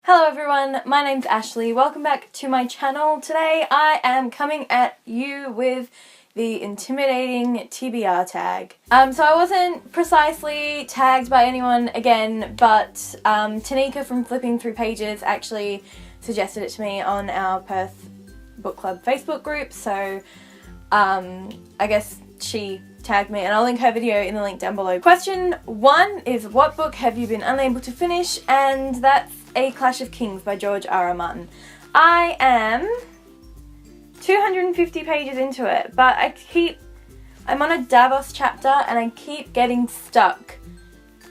Hello everyone, my name's Ashley. Welcome back to my channel. Today I am coming at you with the intimidating TBR tag. So I wasn't precisely tagged by anyone again, but Tanika from Flipping Through Pages actually suggested it to me on our Perth Book Club Facebook group, so I guess she tagged me, and I'll link her video in the link down below. Question 1 is, what book have you been unable to finish? And that's A Clash of Kings by George R.R. Martin. I am 250 pages into it, but I'm on a Davos chapter and I keep getting stuck.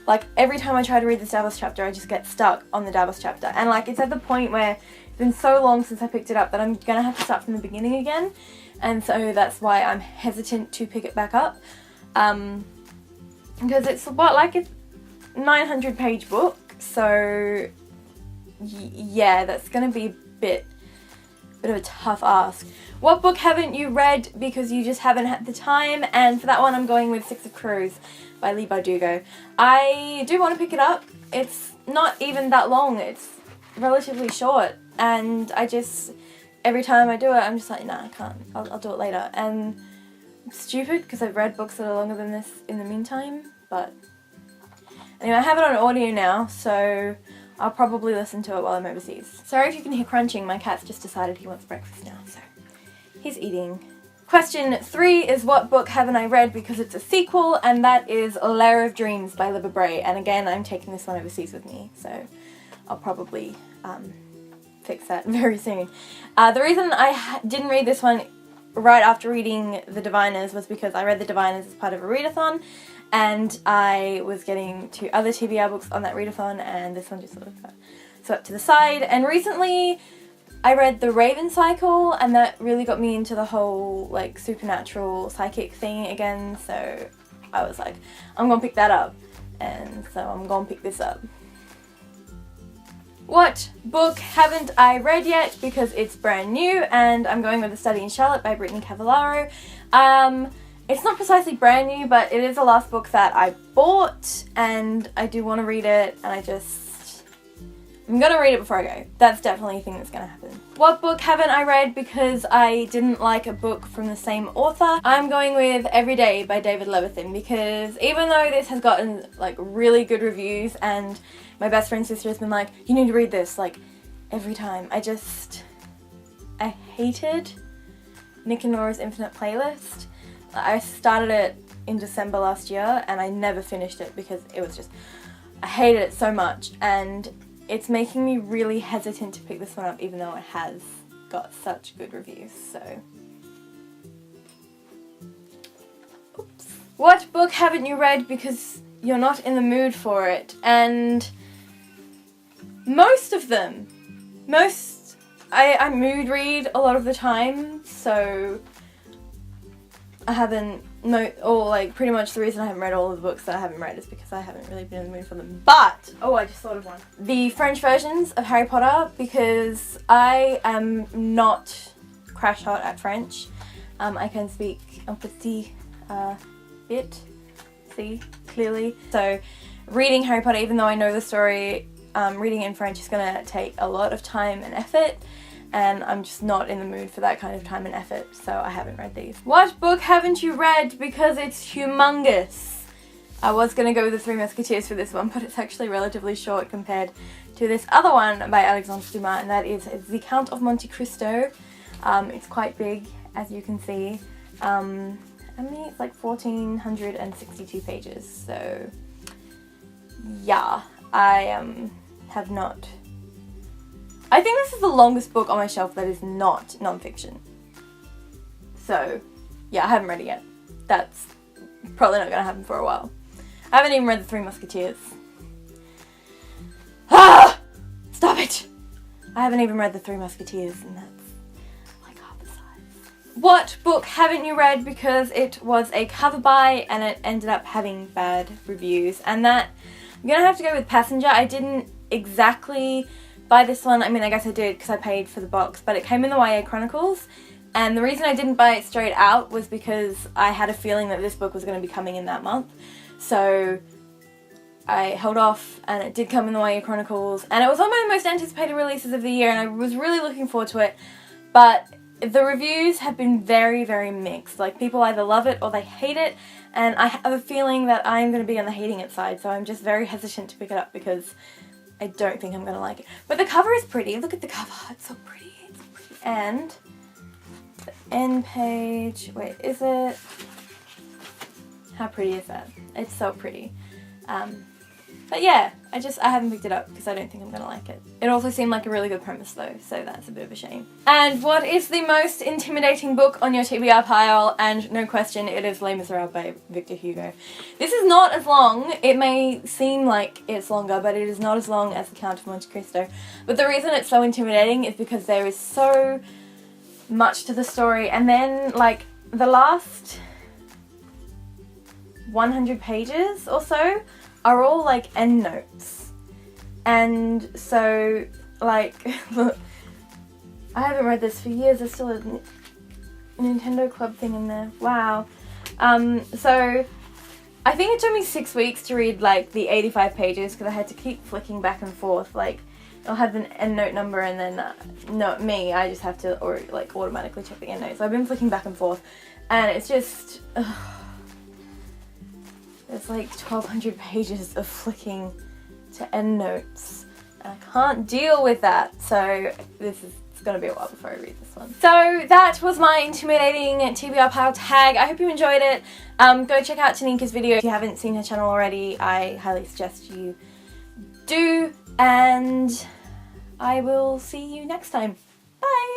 Like, every time I try to read this Davos chapter, I just get stuck on the Davos chapter. And like, it's at the point where it's been so long since I picked it up that I'm gonna have to start from the beginning again. And so that's why I'm hesitant to pick it back up. Because it's like a 900 page book, so yeah, that's gonna be a bit of a tough ask. What book haven't you read because you just haven't had the time? And for that one, I'm going with Six of Crows by Leigh Bardugo. I do want to pick it up. It's not even that long. It's relatively short, and every time I do it, I'm just like, nah, I can't. I'll do it later. And it's stupid because I've read books that are longer than this in the meantime. But anyway, I have it on audio now, so I'll probably listen to it while I'm overseas. Sorry if you can hear crunching. My cat's just decided he wants breakfast now, so he's eating. Question 3 is, what book haven't I read because it's a sequel? And that is Lair of Dreams by Libba Bray. And again, I'm taking this one overseas with me, so I'll probably fix that very soon. The reason I didn't read this one right after reading The Diviners was because I read The Diviners as part of a readathon, and I was getting 2 other TBR books on that readathon, and this one just sort of got swept to the side. And recently I read The Raven Cycle, and that really got me into the whole like supernatural psychic thing again, so I was like, I'm gonna pick that up, and so I'm gonna pick this up. What book haven't I read yet because it's brand new? And I'm going with The Study in Charlotte by Brittany Cavallaro. It's not precisely brand new, but it is the last book that I bought, and I do want to read it, and I'm gonna read it before I go. That's definitely a thing that's gonna happen. What book haven't I read because I didn't like a book from the same author? I'm going with Every Day by David Levithan, because even though this has gotten like really good reviews, and my best friend's sister has been like, you need to read this, like, every time. I hated Nick and Nora's Infinite Playlist. I started it in December last year, and I never finished it because I hated it so much, and it's making me really hesitant to pick this one up, even though it has got such good reviews, so. Oops. What book haven't you read because you're not in the mood for it? And most of them. I mood read a lot of the time, so I haven't, pretty much the reason I haven't read all of the books that I haven't read is because I haven't really been in the mood for them. But, I just thought of one. The French versions of Harry Potter, because I am not crash hot at French. I can speak un petit bit, see, clearly. So reading Harry Potter, even though I know the story, reading in French is going to take a lot of time and effort, and I'm just not in the mood for that kind of time and effort, so I haven't read these. What book haven't you read because it's humongous? I was going to go with The Three Musketeers for this one, but it's actually relatively short compared to this other one by Alexandre Dumas, and that is The Count of Monte Cristo. It's quite big, as you can see. It's like 1,462 pages, so yeah, I have not. I think this is the longest book on my shelf that is not non-fiction. So yeah, I haven't read it yet. That's probably not going to happen for a while. I haven't even read The Three Musketeers. Ah! Stop it! I haven't even read The Three Musketeers, and that's like half the size. What book haven't you read because it was a cover buy and it ended up having bad reviews? And that, I'm going to have to go with Passenger. I didn't exactly buy this one. I mean, I guess I did because I paid for the box, but it came in the YA Chronicles, and the reason I didn't buy it straight out was because I had a feeling that this book was going to be coming in that month. So I held off, and it did come in the YA Chronicles, and it was one of my most anticipated releases of the year, and I was really looking forward to it, but the reviews have been very, very mixed. Like, people either love it or they hate it, and I have a feeling that I'm going to be on the hating it side, so I'm just very hesitant to pick it up because I don't think I'm going to like it. But the cover is pretty. Look at the cover. It's so pretty. It's so pretty. And the end page. Wait, is it? How pretty is that? It's so pretty. But yeah, I haven't picked it up because I don't think I'm going to like it. It also seemed like a really good premise though, so that's a bit of a shame. And what is the most intimidating book on your TBR pile? And no question, it is Les Miserables by Victor Hugo. This is not as long. It may seem like it's longer, but it is not as long as The Count of Monte Cristo. But the reason it's so intimidating is because there is so much to the story, and then like the last 100 pages or so are all like endnotes, and so like look, I haven't read this for years. There's still a Nintendo Club thing in there. Wow. So I think it took me 6 weeks to read like the 85 pages because I had to keep flicking back and forth. Like, it'll have an endnote number, and then not me, I just have to like automatically check the endnote. So I've been flicking back and forth, and it's just there's like 1,200 pages of flicking to endnotes, and I can't deal with that, so it's gonna be a while before I read this one. So that was my intimidating TBR pile tag. I hope you enjoyed it. Go check out Tanika's video if you haven't seen her channel already. I highly suggest you do, and I will see you next time. Bye!